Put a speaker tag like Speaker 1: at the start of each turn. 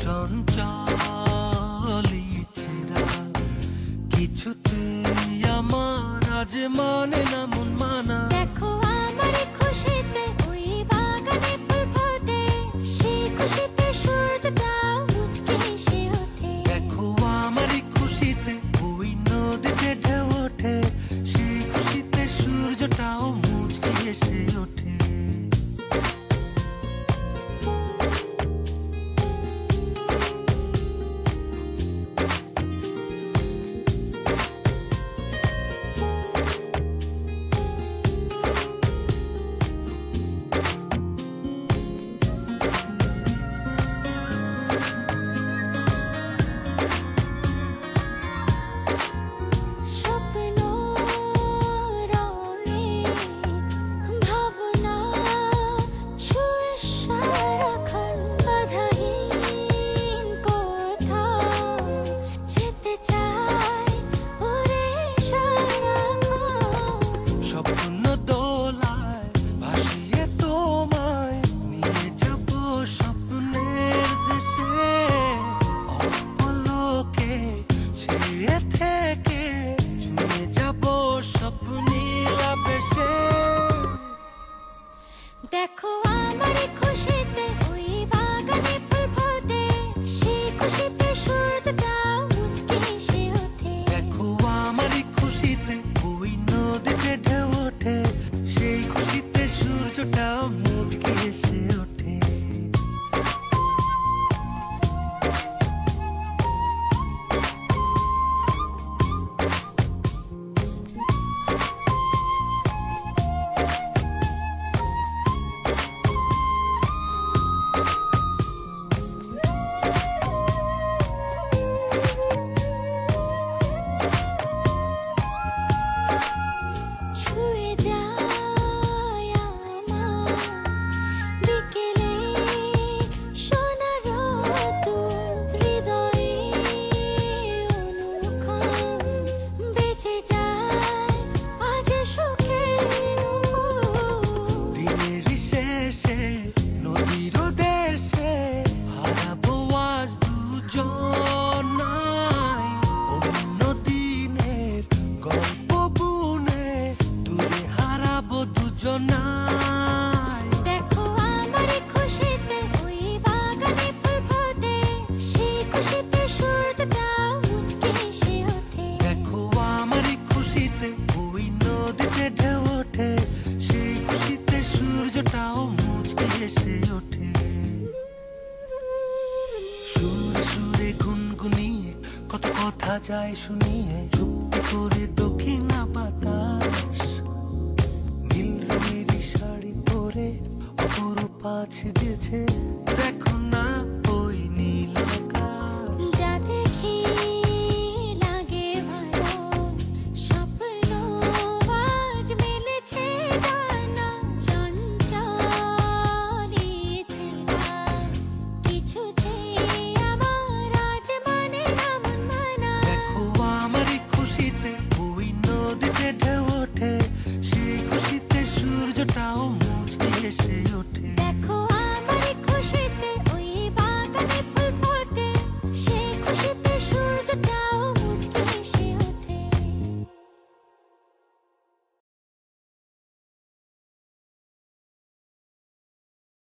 Speaker 1: চঞ্চলি ছেঁড়া কিছুতে আমার আজ মানে না মন মানা।
Speaker 2: দেখো আমার খুশিতে ওই বাগানে ফুল ফোটে, সেই খুশিতে সূর্যটা মুচকে এসে ওঠে।
Speaker 1: দেখো আমার খুশিতে ওই নদীতে ঢেউ ওঠে, সেই খুশিতে সূর্যটাও মুচকে এসে ওঠে।
Speaker 2: দেখো আমার খুশিতে ওই বাগানে ফুল ফোটে, সেই খুশিতে সূর্যটা মুচকে এসে ওঠে।
Speaker 1: দেখো আমার খুশিতে ওই নদীতে ঢেউ ওঠে, সেই খুশিতে সূর্যটাও মুচকে এসে ওঠে।
Speaker 2: দেখো আমার খুশিতে ওই বাগানে ফুল ফোটে, সেই খুশিতে সূর্যটা মুচকে এসে ওঠে।
Speaker 1: দেখো আমার খুশিতে ওই নদীতে ঢেউ ওঠে, সেই খুশিতে সূর্যটাও মুচকে এসে ওঠে। সুরে সুরে গুনগুনিয়ে কত কথা যায় শুনিয়ে, চুপটি করে দক্ষিণা বাতাস নীল রঙের শাড়ি পরে অপরূপা ছেজেছে।